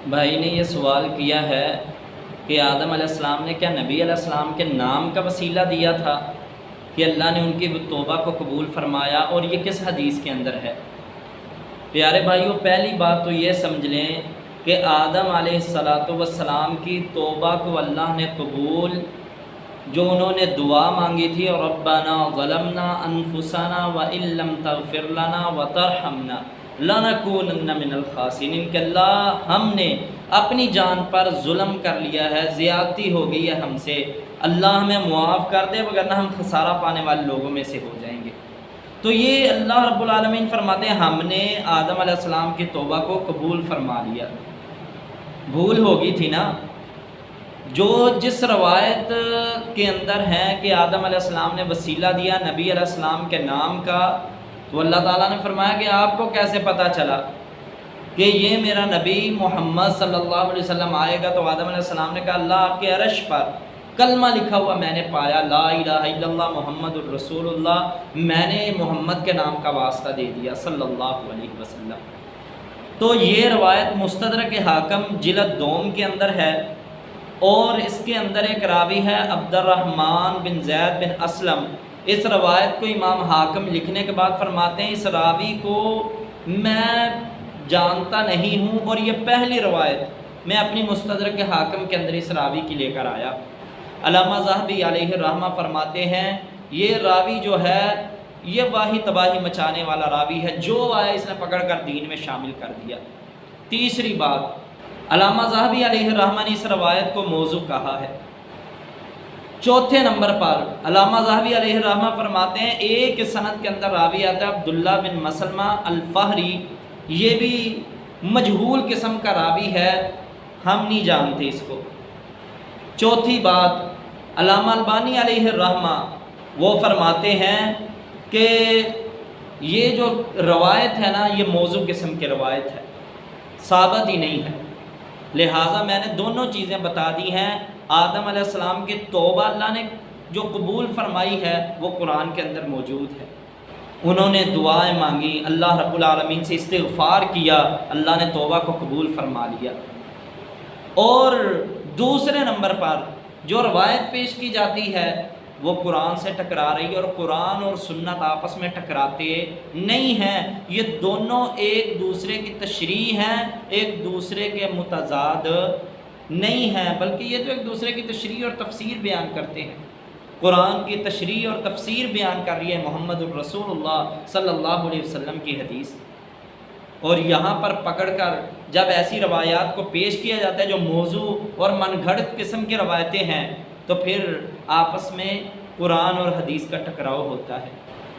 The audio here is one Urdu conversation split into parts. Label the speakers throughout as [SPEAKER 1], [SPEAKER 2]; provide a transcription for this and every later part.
[SPEAKER 1] بھائی نے یہ سوال کیا ہے کہ آدم علیہ السلام نے کیا نبی علیہ السلام کے نام کا وسیلہ دیا تھا کہ اللہ نے ان کی توبہ کو قبول فرمایا، اور یہ کس حدیث کے اندر ہے؟ پیارے بھائیوں، پہلی بات تو یہ سمجھ لیں کہ آدم علیہ السلام کی توبہ کو اللہ نے قبول، جو انہوں نے دعا مانگی تھی، ربنا ظلمنا انفسنا وان لم تغفر لنا وترحمنا لنکونن من الخاسرین، کہ اللہ ہم نے اپنی جان پر ظلم کر لیا ہے، زیادتی ہو گئی ہے ہم سے، اللہ ہمیں معاف کر دے ورنہ ہم خسارہ پانے والے لوگوں میں سے ہو جائیں گے۔ تو یہ اللہ رب العالمین فرماتے ہیں ہم نے آدم علیہ السلام کی توبہ کو قبول فرما لیا۔ بھول ہو گئی تھی نا، جو جس روایت کے اندر ہے کہ آدم علیہ السلام نے وسیلہ دیا نبی علیہ السلام کے نام کا، تو اللہ تعالیٰ نے فرمایا کہ آپ کو کیسے پتہ چلا کہ یہ میرا نبی محمد صلی اللہ علیہ وسلم آئے گا؟ تو آدم علیہ السلام نے کہا اللہ آپ کے عرش پر کلمہ لکھا ہوا میں نے پایا، لا الہ الا اللہ محمد الرسول اللہ، میں نے محمد کے نام کا واسطہ دے دیا صلی اللہ علیہ وسلم۔ تو یہ روایت مستدرک حاکم جلد دوم کے اندر ہے، اور اس کے اندر ایک راوی ہے عبد الرحمن بن زید بن اسلم۔ اس روایت کو امام حاکم لکھنے کے بعد فرماتے ہیں اس راوی کو میں جانتا نہیں ہوں، اور یہ پہلی روایت میں اپنی مستدرک حاکم کے اندر اس راوی کی لے کر آیا۔ علامہ ذہبی علیہ الرحمہ فرماتے ہیں یہ راوی جو ہے یہ واہی تباہی مچانے والا راوی ہے، جو آیا اس نے پکڑ کر دین میں شامل کر دیا۔ تیسری بات، علامہ ذہبی علیہ الرحمہ نے اس روایت کو موضوع کہا ہے۔ چوتھے نمبر پر علامہ ذہبی علیہ الرحمہ فرماتے ہیں ایک سند کے اندر راوی آتا ہے عبداللہ بن مسلمہ الفہری، یہ بھی مجہول قسم کا راوی ہے، ہم نہیں جانتے اس کو۔ چوتھی بات، علامہ البانی علیہ الرحمہ وہ فرماتے ہیں کہ یہ جو روایت ہے نا یہ موضوع قسم کی روایت ہے، ثابت ہی نہیں ہے۔ لہٰذا میں نے دونوں چیزیں بتا دی ہیں۔ آدم علیہ السلام کی توبہ اللہ نے جو قبول فرمائی ہے وہ قرآن کے اندر موجود ہے، انہوں نے دعائیں مانگی، اللہ رب العالمین سے استغفار کیا، اللہ نے توبہ کو قبول فرما لیا۔ اور دوسرے نمبر پر جو روایت پیش کی جاتی ہے وہ قرآن سے ٹکرا رہی ہے، اور قرآن اور سنت آپس میں ٹکراتے نہیں ہیں، یہ دونوں ایک دوسرے کی تشریح ہیں، ایک دوسرے کے متضاد نہیں ہیں، بلکہ یہ تو ایک دوسرے کی تشریح اور تفسیر بیان کرتے ہیں۔ قرآن کی تشریح اور تفسیر بیان کر رہی ہے محمد الرسول اللہ صلی اللہ علیہ وسلم کی حدیث، اور یہاں پر پکڑ کر جب ایسی روایات کو پیش کیا جاتا ہے جو موضوع اور من گھڑت قسم کی روایتیں ہیں، تو پھر آپس میں قرآن اور حدیث کا ٹکراؤ ہوتا ہے۔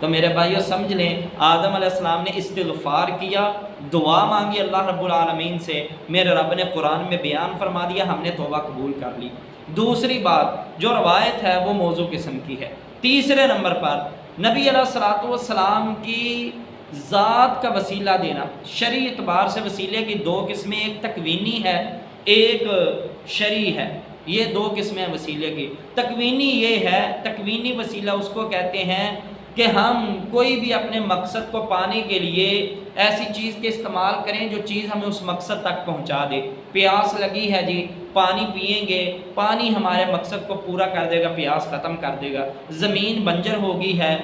[SPEAKER 1] تو میرے بھائیو سمجھ لیں آدم علیہ السلام نے استغفار کیا، دعا مانگی اللہ رب العالمین سے، میرے رب نے قرآن میں بیان فرما دیا، ہم نے توبہ قبول کر لی۔ دوسری بات جو روایت ہے وہ موضوع قسم کی ہے۔ تیسرے نمبر پر نبی علیہ السلام کی ذات کا وسیلہ دینا، شرعی اعتبار سے وسیلے کی دو قسمیں، ایک تکوینی ہے ایک شرعی ہے، یہ دو قسمیں وسیلے کی۔ تکوینی یہ ہے، تکوینی وسیلہ اس کو کہتے ہیں کہ ہم کوئی بھی اپنے مقصد کو پانے کے لیے ایسی چیز کے استعمال کریں جو چیز ہمیں اس مقصد تک پہنچا دے۔ پیاس لگی ہے جی، پانی پئیں گے، پانی ہمارے مقصد کو پورا کر دے گا، پیاس ختم کر دے گا۔ زمین بنجر ہو گئی ہے،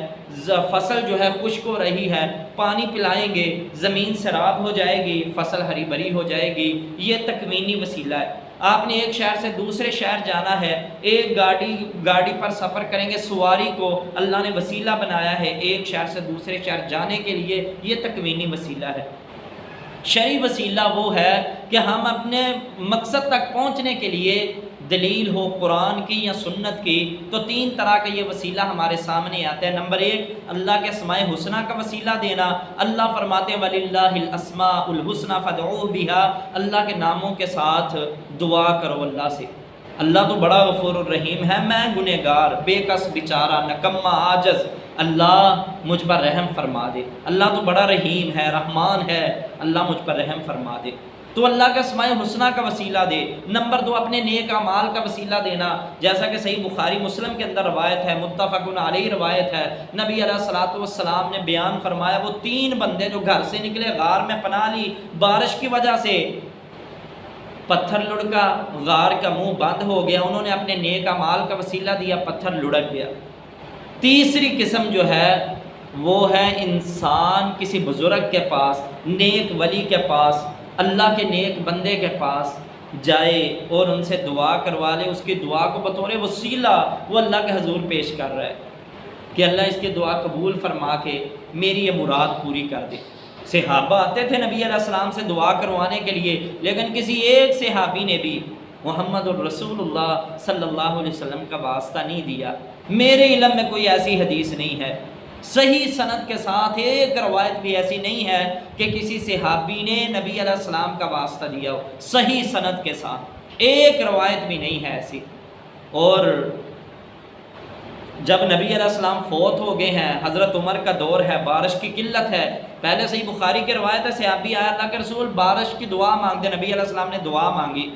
[SPEAKER 1] فصل جو ہے خشک ہو رہی ہے، پانی پلائیں گے، زمین سیراب ہو جائے گی، فصل ہری بھری ہو جائے گی، یہ تکوینی وسیلہ ہے۔ آپ نے ایک شہر سے دوسرے شہر جانا ہے، ایک گاڑی پر سفر کریں گے، سواری کو اللہ نے وسیلہ بنایا ہے ایک شہر سے دوسرے شہر جانے کے لیے، یہ تکوینی وسیلہ ہے۔ شرعی وسیلہ وہ ہے کہ ہم اپنے مقصد تک پہنچنے کے لیے دلیل ہو قرآن کی یا سنت کی، تو تین طرح کا یہ وسیلہ ہمارے سامنے آتا ہے۔ نمبر ایک، اللہ کے اسماء حسنہ کا وسیلہ دینا۔ اللہ فرماتے ہیں وَلِلَّهِ الْأَسْمَاءُ الْحُسْنَى فَادْعُوهُ بِهَا، اللہ کے ناموں کے ساتھ دعا کرو اللہ سے۔ اللہ تو بڑا غفور الرحیم ہے، میں گنہگار، بے کس بیچارہ، نکما، عاجز، اللہ مجھ پر رحم فرما دے۔ اللہ تو بڑا رحیم ہے، رحمان ہے، اللہ مجھ پر رحم فرما دے۔ تو اللہ کے اسماء حسنہ کا وسیلہ دے۔ نمبر دو، اپنے نیک اعمال کا وسیلہ دینا، جیسا کہ صحیح بخاری مسلم کے اندر روایت ہے، متفق علیہ روایت ہے، نبی علیہ السلام نے بیان فرمایا وہ تین بندے جو گھر سے نکلے، غار میں پناہ لی بارش کی وجہ سے، پتھر لڑکا، غار کا منہ بند ہو گیا، انہوں نے اپنے نیک اعمال کا وسیلہ دیا، پتھر لڑک گیا۔ تیسری قسم جو ہے وہ ہے انسان کسی بزرگ کے پاس، نیک ولی کے پاس، اللہ کے نیک بندے کے پاس جائے اور ان سے دعا کروا لے، اس کی دعا کو بطور وسیلہ وہ اللہ کے حضور پیش کر رہا ہے کہ اللہ اس کی دعا قبول فرما کے میری یہ مراد پوری کر دے۔ صحابہ آتے تھے نبی علیہ السلام سے دعا کروانے کے لیے، لیکن کسی ایک صحابی نے بھی محمد الرسول اللہ صلی اللہ علیہ وسلم کا واسطہ نہیں دیا۔ میرے علم میں کوئی ایسی حدیث نہیں ہے صحیح سند کے ساتھ، ایک روایت بھی ایسی نہیں ہے کہ کسی صحابی نے نبی علیہ السلام کا واسطہ دیا ہو صحیح سند کے ساتھ، ایک روایت بھی نہیں ہے ایسی۔ اور جب نبی علیہ السلام فوت ہو گئے ہیں، حضرت عمر کا دور ہے، بارش کی قلت ہے، پہلے صحیح بخاری کی روایت ہے، صحابی آیا اللہ کے رسول بارش کی دعا مانگتے، نبی علیہ السلام نے دعا مانگی،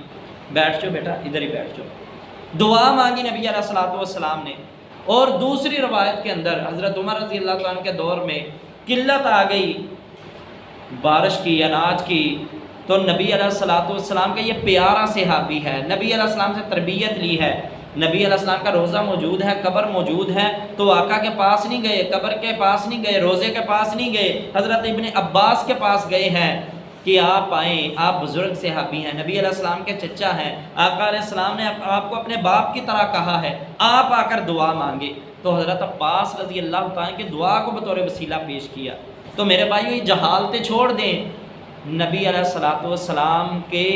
[SPEAKER 1] بیٹھ جاؤ بیٹا ادھر ہی بیٹھ جاؤ، دعا مانگی نبی علیہ السلام نے۔ اور دوسری روایت کے اندر حضرت عمر رضی اللہ تعالیٰ عنہ کے دور میں قلت آ گئی بارش کی، اناج کی، تو نبی علیہ السلام کا یہ پیارا صحابی ہے، نبی علیہ السلام سے تربیت لی ہے، نبی علیہ السلام کا روزہ موجود ہے، قبر موجود ہے، تو آقا کے پاس نہیں گئے، قبر کے پاس نہیں گئے، روزے کے پاس نہیں گئے، حضرت ابن عباس کے پاس گئے ہیں کہ آپ آئیں، آپ بزرگ صحابی ہیں، نبی علیہ السلام کے چچا ہیں، آقا علیہ السلام نے آپ کو اپنے باپ کی طرح کہا ہے، آپ آ کر دعا مانگے۔ تو حضرت عباس رضی اللہ تعالیٰ کی دعا کو بطور وسیلہ پیش کیا۔ تو میرے بھائیو یہ جہالتیں چھوڑ دیں، نبی علیہ السلام کے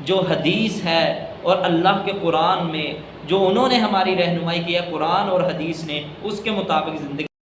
[SPEAKER 1] جو حدیث ہے اور اللہ کے قرآن میں جو انہوں نے ہماری رہنمائی کی ہے، قرآن اور حدیث نے، اس کے مطابق زندگی